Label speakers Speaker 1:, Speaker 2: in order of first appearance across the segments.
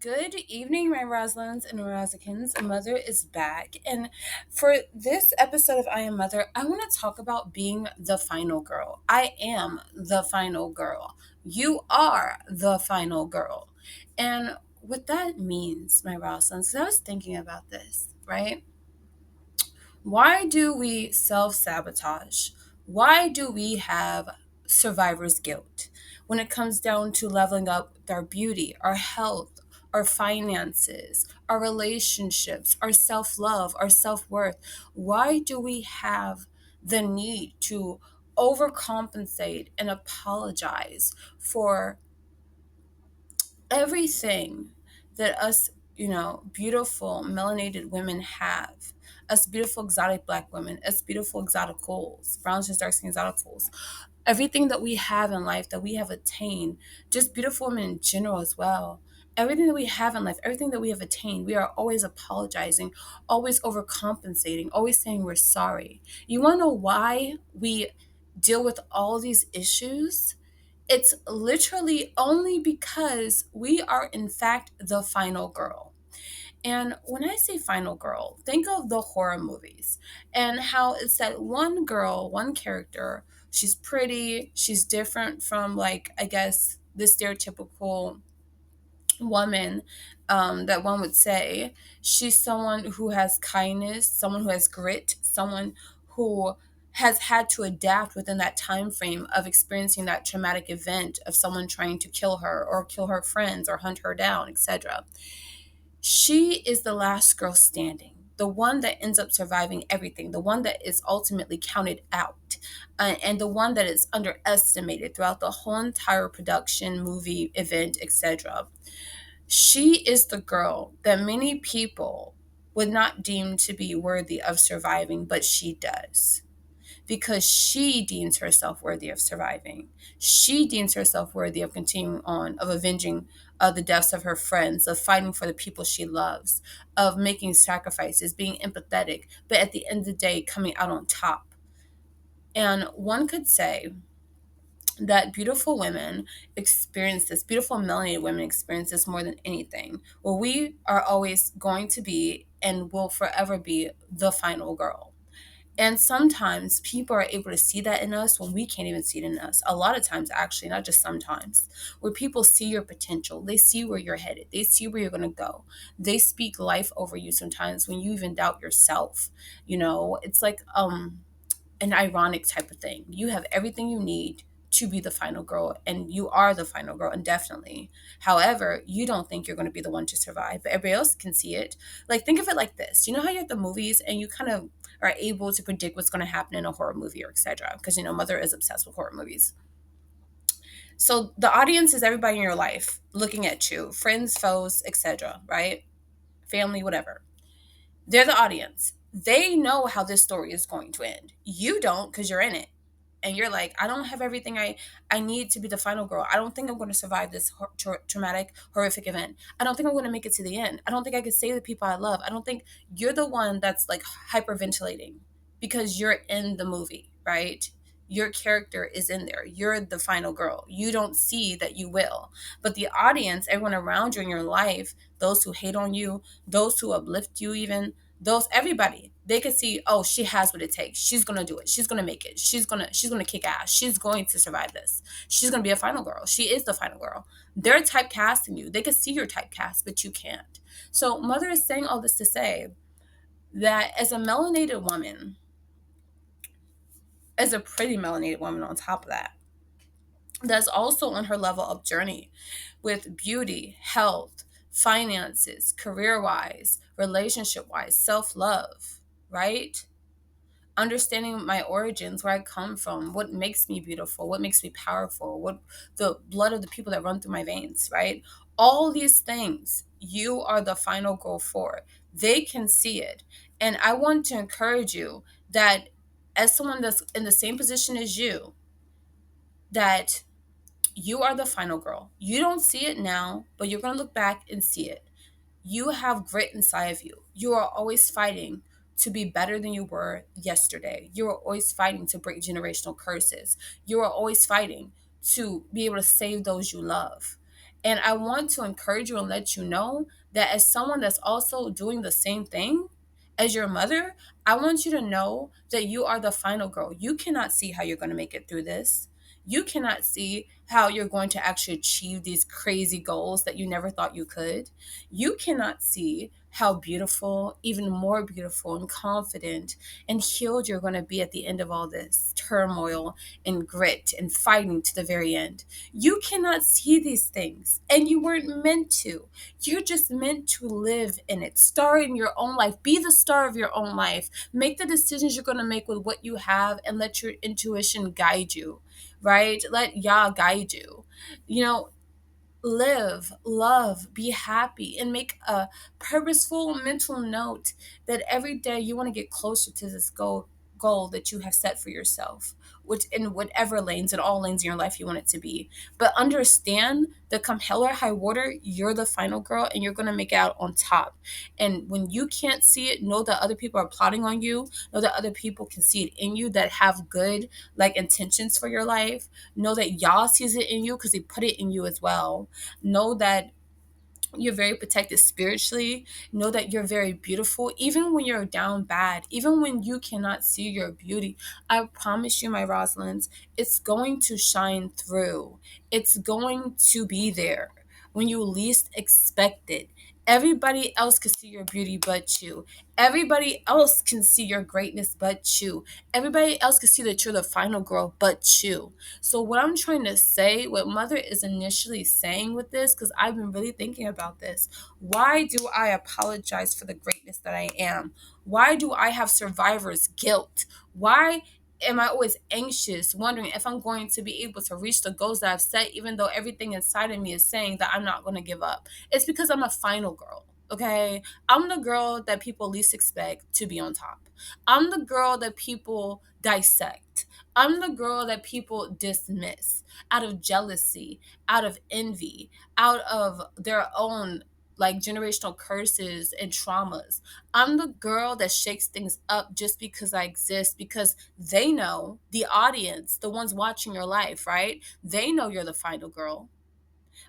Speaker 1: Good evening, my Roslins and Rozikins. Mother is back. And for this episode of I Am Mother, I want to talk about being the final girl. I am the final girl. You are the final girl. And what that means, my Roslins, because I was thinking about this, right? Why do we self sabotage? Why do we have survivor's guilt when it comes down to leveling up with our beauty, our health, our finances, our relationships, our self love, our self worth? Why do we have the need to overcompensate and apologize for everything that us, beautiful melanated women have? Us beautiful exotic black women, us beautiful exoticals, browns and dark skin exoticals, everything that we have in life that we have attained, just beautiful women in general as well. Everything that we have in life, everything that we have attained, we are always apologizing, always overcompensating, always saying we're sorry. You want to know why we deal with all these issues? It's literally only because we are, in fact, the final girl. And when I say final girl, think of the horror movies and how it's that one girl, one character, she's pretty, she's different from, like, I guess, the stereotypical woman that one would say. She's someone who has kindness, someone who has grit, someone who has had to adapt within that time frame of experiencing that traumatic event of someone trying to kill her or kill her friends or hunt her down, etc. She is the last girl standing, the one that ends up surviving everything, the one that is ultimately counted out, and the one that is underestimated throughout the whole entire production, movie, event, etc. She is the girl that many people would not deem to be worthy of surviving, but she does, because she deems herself worthy of surviving. She deems herself worthy of continuing on, of avenging the deaths of her friends, of fighting for the people she loves, of making sacrifices, being empathetic, but at the end of the day, coming out on top. And one could say that beautiful women experience this, beautiful melanated women experience this more than anything. Well, we are always going to be and will forever be the final girl. And sometimes people are able to see that in us when we can't even see it in us. A lot of times, actually, not just sometimes, where people see your potential. They see where you're headed. They see where you're going to go. They speak life over you sometimes when you even doubt yourself. It's like an ironic type of thing. You have everything you need to be the final girl, and you are the final girl, indefinitely. However, you don't think you're going to be the one to survive, but everybody else can see it. Like, think of it like this. You know how you're at the movies and you kind of are able to predict what's going to happen in a horror movie or etc. Because Mother is obsessed with horror movies. So the audience is everybody in your life looking at you, friends, foes, etc. Right? Family, whatever. They're the audience. They know how this story is going to end. You don't, because you're in it. And you're like, I don't have everything I need to be the final girl. I don't think I'm going to survive this traumatic, horrific event. I don't think I'm going to make it to the end. I don't think I can save the people I love. I don't think you're the one that's like hyperventilating because you're in the movie, right? Your character is in there. You're the final girl. You don't see that you will. But the audience, everyone around you in your life, those who hate on you, those who uplift you, even those, everybody, they could see, oh, she has what it takes. She's gonna do it. She's gonna make it. She's gonna kick ass. She's going to survive this. She's gonna be a final girl. She is the final girl. They're typecasting you. They could see your typecast, but you can't. So Mother is saying all this to say that as a melanated woman, as a pretty melanated woman on top of that, that's also on her level up journey with beauty, health, finances, career wise, relationship wise, self love, right? Understanding my origins, where I come from, what makes me beautiful, what makes me powerful, what the blood of the people that run through my veins, right? All these things, you are the final goal for. They can see it. And I want to encourage you that as someone that's in the same position as you, that you are the final girl. You don't see it now, but you're going to look back and see it. You have grit inside of you. You are always fighting to be better than you were yesterday. You are always fighting to break generational curses. You are always fighting to be able to save those you love. And I want to encourage you and let you know that as someone that's also doing the same thing as your mother, I want you to know that you are the final girl. You cannot see how you're going to make it through this. You cannot see how you're going to actually achieve these crazy goals that you never thought you could. You cannot see how beautiful, even more beautiful and confident and healed you're going to be at the end of all this turmoil and grit and fighting to the very end. You cannot see these things, and you weren't meant to. You're just meant to live in it. Star in your own life. Be the star of your own life. Make the decisions you're going to make with what you have and let your intuition guide you, right? Let Yah guide you. You know, live, love, be happy, and make a purposeful mental note that every day you want to get closer to this goal that you have set for yourself, which in whatever lanes, in all lanes in your life you want it to be. But understand that come hell or high water, you're the final girl and you're gonna make it out on top. And when you can't see it, know that other people are plotting on you, know that other people can see it in you that have good like intentions for your life. Know that Yah sees it in you because he put it in you as well. Know that you're very protected spiritually. Know that you're very beautiful, even when you're down bad, even when you cannot see your beauty. I promise you, my Rosalynds, it's going to shine through. It's going to be there when you least expect it. Everybody else can see your beauty but you. Everybody else can see your greatness but you. Everybody else can see that you're the final girl but you. So what I'm trying to say, what mother is initially saying with this, because I've been really thinking about this, why do I apologize for the greatness that I am? Why do I have survivor's guilt? Why am I always anxious, wondering if I'm going to be able to reach the goals that I've set, even though everything inside of me is saying that I'm not going to give up? It's because I'm a final girl. Okay, I'm the girl that people least expect to be on top. I'm the girl that people dissect. I'm the girl that people dismiss out of jealousy, out of envy, out of their own like generational curses and traumas. I'm the girl that shakes things up just because I exist, because they know, the audience, the ones watching your life, right? They know you're the final girl,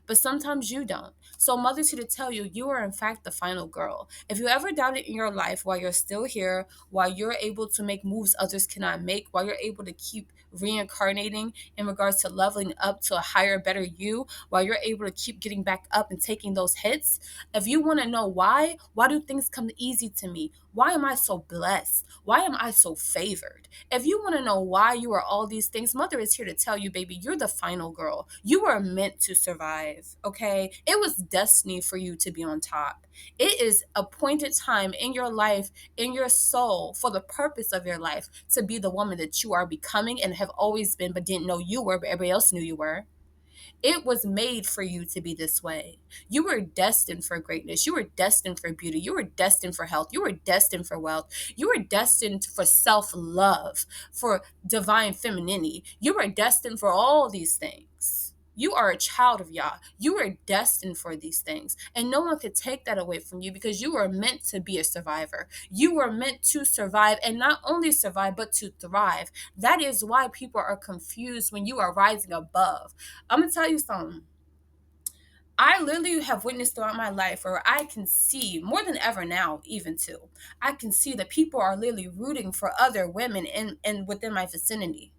Speaker 1: but sometimes you don't. So, mother's here to tell you, you are in fact the final girl. If you ever doubt it in your life while you're still here, while you're able to make moves others cannot make, while you're able to keep reincarnating in regards to leveling up to a higher, better you, while you're able to keep getting back up and taking those hits, if you want to know why do things come easy to me? Why am I so blessed? Why am I so favored? If you want to know why you are all these things, mother is here to tell you, baby, you're the final girl. You were meant to survive, okay? It was destiny for you to be on top. It is appointed time in your life, in your soul, for the purpose of your life, to be the woman that you are becoming and have always been, but didn't know you were, but everybody else knew you were. It was made for you to be this way. You were destined for greatness. You were destined for beauty. You were destined for health. You were destined for wealth. You were destined for self love, for divine femininity. You were destined for all these things. You are a child of Yah. You were destined for these things. And no one could take that away from you because you were meant to be a survivor. You were meant to survive, and not only survive, but to thrive. That is why people are confused when you are rising above. I'm gonna tell you something. I literally have witnessed throughout my life where I can see more than ever now, even too. I can see that people are literally rooting for other women in within my vicinity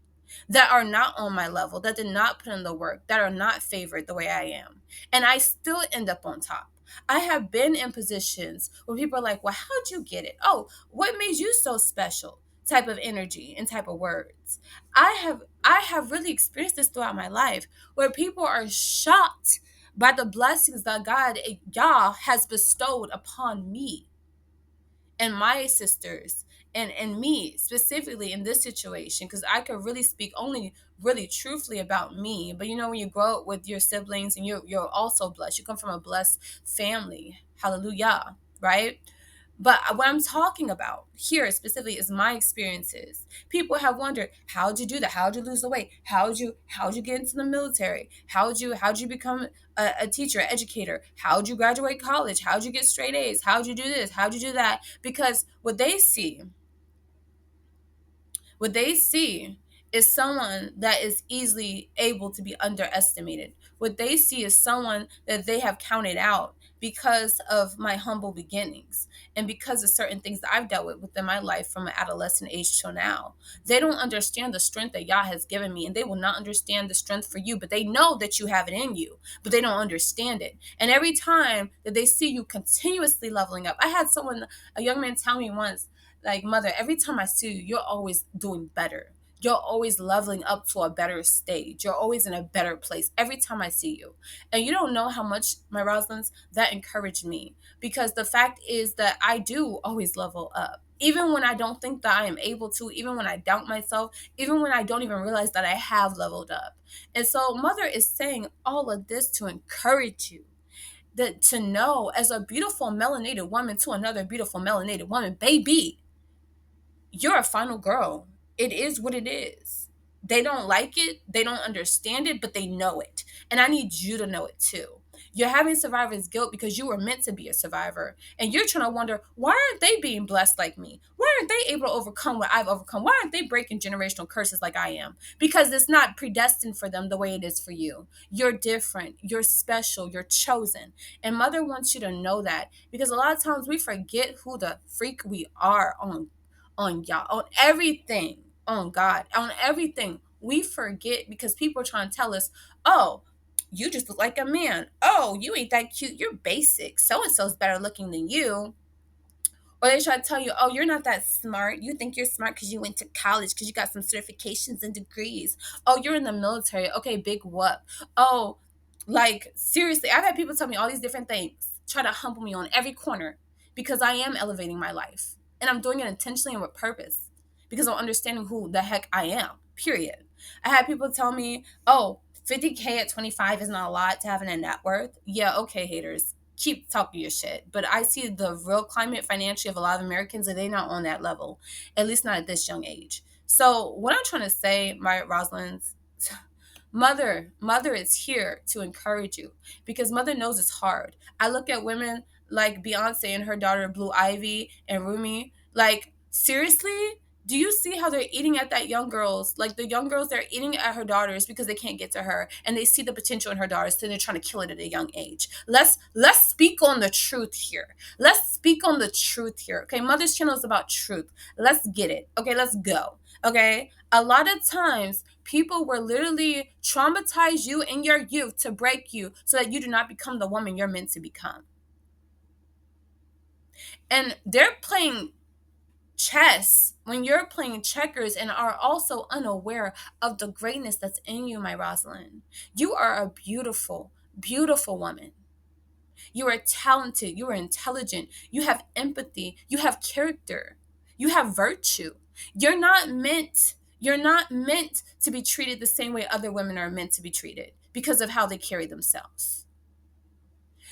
Speaker 1: that are not on my level, that did not put in the work, that are not favored the way I am. And I still end up on top. I have been in positions where people are like, well, how'd you get it? Oh, what made you so special? Type of energy and type of words. I have really experienced this throughout my life where people are shocked by the blessings that God, Yah, has bestowed upon me and my sisters and me specifically in this situation, because I could really speak only really truthfully about me. But you know, when you grow up with your siblings and you're also blessed, you come from a blessed family, hallelujah, right? But what I'm talking about here specifically is my experiences. People have wondered, how'd you do that? How'd you lose the weight? How'd you get into the military? How'd you become a teacher, educator? How'd you graduate college? How'd you get straight A's? How'd you do this? How'd you do that? Because what they see is someone that is easily able to be underestimated. What they see is someone that they have counted out because of my humble beginnings and because of certain things that I've dealt with within my life from an adolescent age till now. They don't understand the strength that Yah has given me, and they will not understand the strength for you, but they know that you have it in you, but they don't understand it. And every time that they see you continuously leveling up, I had someone, a young man, tell me once, like, mother, every time I see you, you're always doing better. You're always leveling up to a better stage. You're always in a better place every time I see you. And you don't know how much, my Rosalynds, that encouraged me, because the fact is that I do always level up. Even when I don't think that I am able to, even when I doubt myself, even when I don't even realize that I have leveled up. And so, Mother is saying all of this to encourage you, that to know, as a beautiful melanated woman to another beautiful melanated woman, baby, you're a final girl. It is what it is. They don't like it, they don't understand it, but they know it. And I need you to know it too. You're having survivor's guilt because you were meant to be a survivor. And you're trying to wonder, why aren't they being blessed like me? Why aren't they able to overcome what I've overcome? Why aren't they breaking generational curses like I am? Because it's not predestined for them the way it is for you. You're different. You're special. You're chosen. And Mother wants you to know that, because a lot of times we forget who the freak we are on y'all, on everything, on God, on everything. We forget because people are trying to tell us, oh, you just look like a man. Oh, you ain't that cute. You're basic. So and so's better looking than you. Or they try to tell you, oh, you're not that smart. You think you're smart because you went to college, because you got some certifications and degrees. Oh, you're in the military. Okay, big what? Oh, like, seriously, I've had people tell me all these different things, try to humble me on every corner, because I am elevating my life. And I'm doing it intentionally and with purpose, because I'm understanding who the heck I am, period. I had people tell me, oh, 50K at 25 is not a lot to have a net worth. Yeah, okay, haters, keep talking your shit. But I see the real climate financially of a lot of Americans, and they're not on that level, at least not at this young age. So what I'm trying to say, my Rosalynds, mother is here to encourage you, because Mother knows it's hard. I look at women like Beyonce and her daughter Blue Ivy and Rumi, like, seriously, do you see how they're eating at that young girls? Like, the young girls, they're eating at her daughters because they can't get to her, and they see the potential in her daughters, so they're trying to kill it at a young age. Let's speak on the truth here. Let's speak on the truth here. Okay, Mother's channel is about truth. Let's get it. Okay, let's go. Okay, a lot of times people will literally traumatize you in your youth to break you so that you do not become the woman you're meant to become. And they're playing chess when you're playing checkers and are also unaware of the greatness that's in you, my Rosalind. You are a beautiful, beautiful woman. You are talented. You are intelligent. You have empathy. You have character. You have virtue. You're not meant to be treated the same way other women are meant to be treated because of how they carry themselves.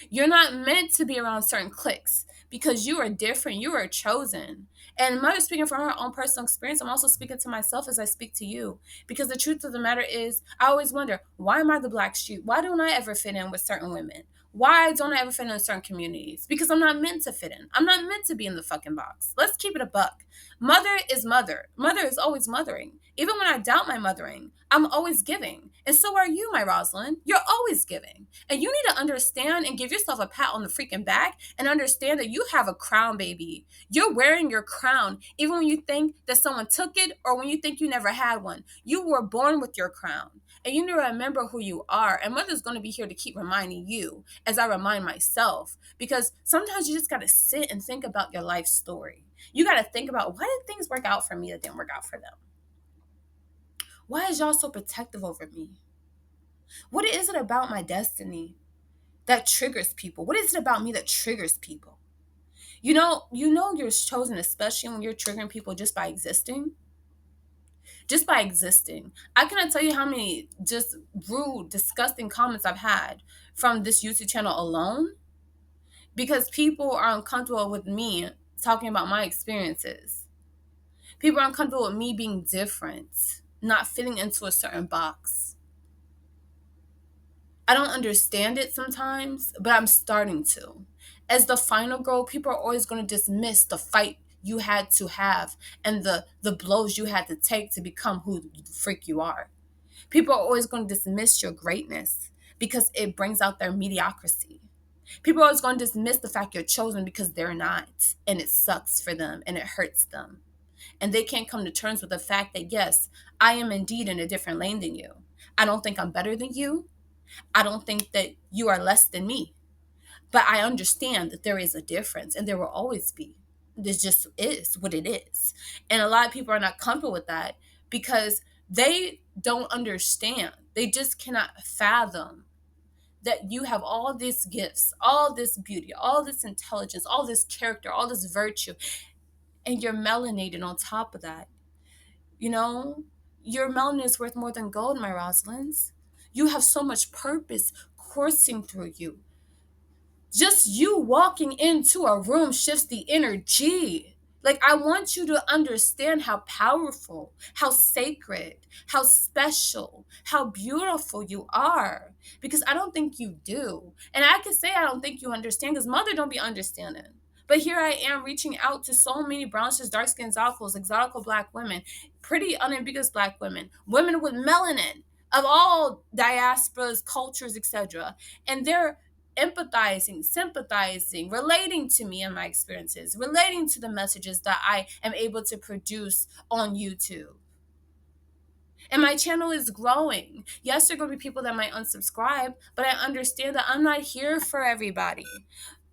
Speaker 1: You're not meant to be around certain cliques because you are different. You are chosen. And Mother speaking from her own personal experience, I'm also speaking to myself as I speak to you. Because the truth of the matter is, I always wonder, why am I the black sheep? Why don't I ever fit in with certain women? Why don't I ever fit in certain communities? Because I'm not meant to fit in. I'm not meant to be in the fucking box. Let's keep it a buck. Mother is mother. Mother is always mothering. Even when I doubt my mothering, I'm always giving. And so are you, my Rosalind. You're always giving. And you need to understand and give yourself a pat on the freaking back and understand that you have a crown, baby. You're wearing your crown, even when you think that someone took it or when you think you never had one. You were born with your crown. And you need to remember who you are. And Mother's going to be here to keep reminding you as I remind myself. Because sometimes you just got to sit and think about your life story. You got to think about, why did things work out for me that didn't work out for them? Why is y'all so protective over me? What is it about my destiny that triggers people? What is it about me that triggers people? You're chosen, especially when you're triggering people just by existing. Just by existing. I cannot tell you how many just rude, disgusting comments I've had from this YouTube channel alone, because people are uncomfortable with me talking about my experiences. People are uncomfortable with me being different, not fitting into a certain box. I don't understand it sometimes, but I'm starting to. As the final girl, people are always going to dismiss the fight you had to have and the blows you had to take to become who the freak you are. People are always going to dismiss your greatness because it brings out their mediocrity. People are always going to dismiss the fact you're chosen because they're not, and it sucks for them and it hurts them. And they can't come to terms with the fact that, yes, I am indeed in a different lane than you. I don't think I'm better than you. I don't think that you are less than me. But I understand that there is a difference and there will always be. This just is what it is. And a lot of people are not comfortable with that because they don't understand. They just cannot fathom that you have all these gifts, all this beauty, all this intelligence, all this character, all this virtue, and you're melanated on top of that. You know, your melanin is worth more than gold, my Rosalynds. You have so much purpose coursing through you. Just you walking into a room shifts the energy. Like, I want you to understand how powerful, how sacred, how special, how beautiful you are. Because I don't think you do. And I can say I don't think you understand because mother don't be understanding. But here I am reaching out to so many brown skinned, dark skinned exoticals, exotical black women, pretty unambiguous black women, women with melanin of all diasporas, cultures, etc. And they're empathizing, sympathizing, relating to me and my experiences, relating to the messages that I am able to produce on YouTube. And my channel is growing. Yes, there are going to be people that might unsubscribe, but I understand that I'm not here for everybody.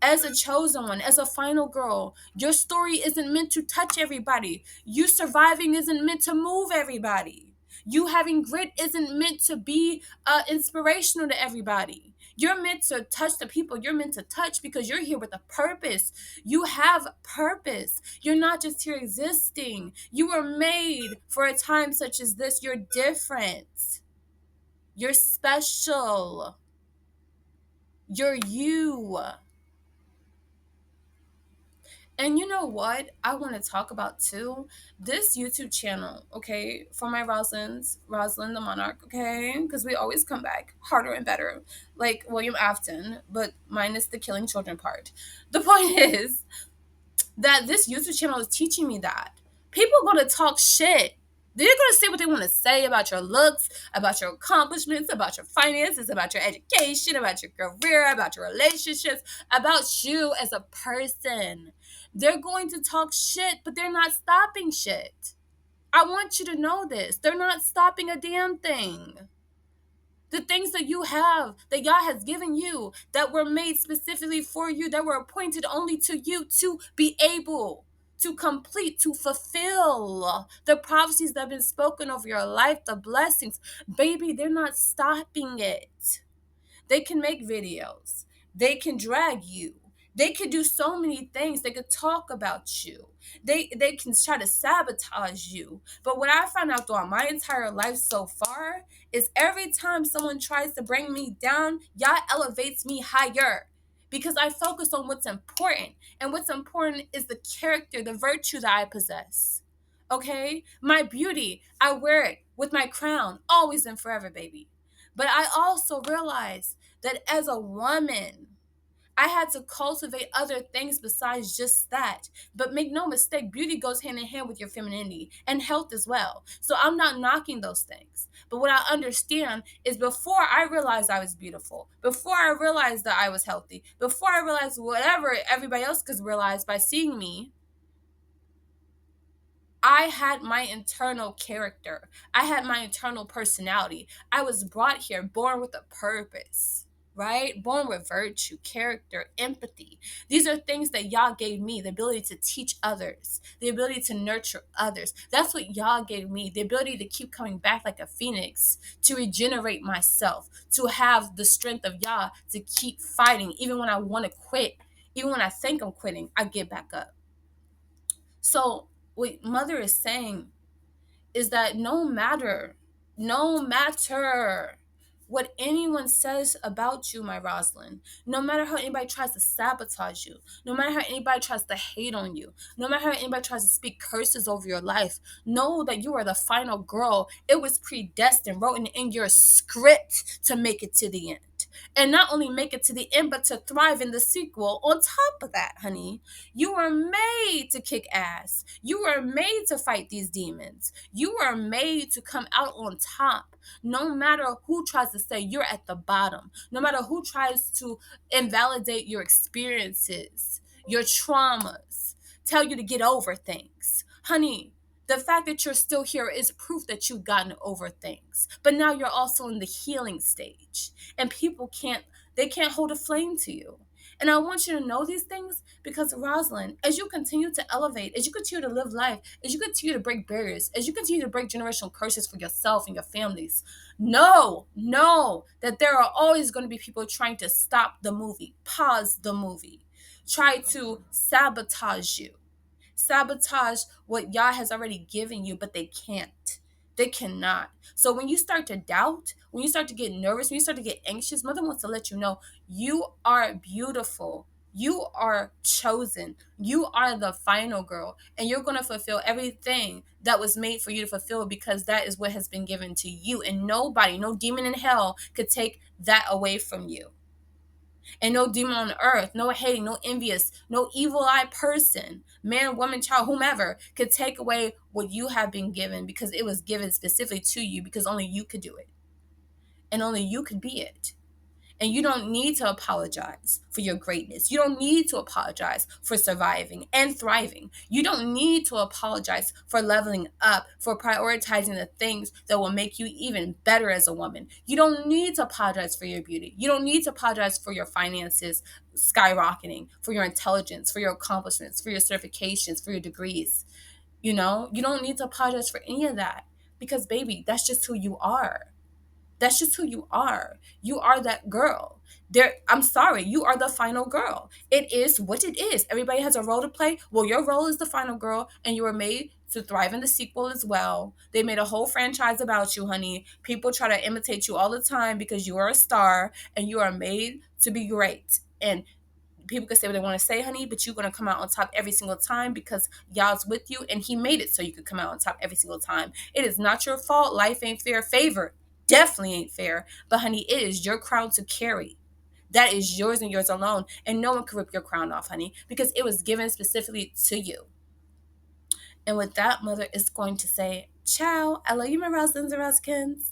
Speaker 1: As a chosen one, as a final girl, your story isn't meant to touch everybody. You surviving isn't meant to move everybody. You having grit isn't meant to be inspirational to everybody. You're meant to touch the people you're meant to touch because you're here with a purpose. You have purpose. You're not just here existing. You were made for a time such as this. You're different. You're special. You're you. And you know what I want to talk about too? This YouTube channel, okay, for my Rosalynds, Rosalind the Monarch, okay? Because we always come back harder and better, like William Afton, but minus the killing children part. The point is that this YouTube channel is teaching me that people are going to talk shit. They're going to say what they want to say about your looks, about your accomplishments, about your finances, about your education, about your career, about your relationships, about you as a person. They're going to talk shit, but they're not stopping shit. I want you to know this. They're not stopping a damn thing. The things that you have, that God has given you, that were made specifically for you, that were appointed only to you to be able to complete, to fulfill the prophecies that have been spoken over your life, the blessings. Baby, they're not stopping it. They can make videos. They can drag you. They could do so many things. They could talk about you. They can try to sabotage you. But what I found out throughout my entire life so far is every time someone tries to bring me down, Yah elevates me higher. Because I focus on what's important. And what's important is the character, the virtue that I possess. Okay? My beauty, I wear it with my crown, always and forever, baby. But I also realized that as a woman, I had to cultivate other things besides just that. But make no mistake, beauty goes hand in hand with your femininity and health as well. So I'm not knocking those things. But what I understand is before I realized I was beautiful, before I realized that I was healthy, before I realized whatever everybody else could realize by seeing me, I had my internal character. I had my internal personality. I was brought here, born with a purpose, right? Born with virtue, character, empathy. These are things that Yah gave me, the ability to teach others, the ability to nurture others. That's what Yah gave me, the ability to keep coming back like a phoenix, to regenerate myself, to have the strength of Yah, to keep fighting. Even when I want to quit, even when I think I'm quitting, I get back up. So what mother is saying is that no matter what anyone says about you, my Rosalind, no matter how anybody tries to sabotage you, no matter how anybody tries to hate on you, no matter how anybody tries to speak curses over your life, know that you are the final girl. It was predestined, written in your script to make it to the end. and not only make it to the end, but to thrive in the sequel on top of that, honey. You were made to kick ass. You were made to fight these demons. You were made to come out on top. No matter who tries to say you're at the bottom, no matter who tries to invalidate your experiences, your traumas, tell you to get over things. Honey, the fact that you're still here is proof that you've gotten over things. But now you're also in the healing stage. And people can't hold a flame to you. And I want you to know these things because, Rosalind, as you continue to elevate, as you continue to live life, as you continue to break barriers, as you continue to break generational curses for yourself and your families, know that there are always going to be people trying to stop the movie, pause the movie, try to sabotage you, sabotage what Yah has already given you, but they can't. They cannot. So when you start to doubt, when you start to get nervous, when you start to get anxious, Mother wants to let you know you are beautiful. You are chosen. You are the final girl. And you're going to fulfill everything that was made for you to fulfill because that is what has been given to you. And nobody, no demon in hell could take that away from you. And no demon on earth, no hating, no envious, no evil eye person, man, woman, child, whomever, could take away what you have been given because it was given specifically to you because only you could do it. And only you could be it. And you don't need to apologize for your greatness. You don't need to apologize for surviving and thriving. You don't need to apologize for leveling up, for prioritizing the things that will make you even better as a woman. You don't need to apologize for your beauty. You don't need to apologize for your finances skyrocketing, for your intelligence, for your accomplishments, for your certifications, for your degrees. You don't need to apologize for any of that because, baby, that's just who you are. That's just who you are. You are that girl. I'm sorry, you are the final girl. It is what it is. Everybody has a role to play. Well, your role is the final girl, and you were made to thrive in the sequel as well. They made a whole franchise about you, honey. People try to imitate you all the time because you are a star and you are made to be great. And people can say what they want to say, honey, but you're going to come out on top every single time because Yah's with you and he made it so you could come out on top every single time. It is not your fault. Life ain't fair. Favor definitely ain't fair. But, honey, it is your crown to carry. That is yours and yours alone. And no one can rip your crown off, honey, because it was given specifically to you. And with that, Mother is going to say, ciao. I love you, my Roslins and Roskins.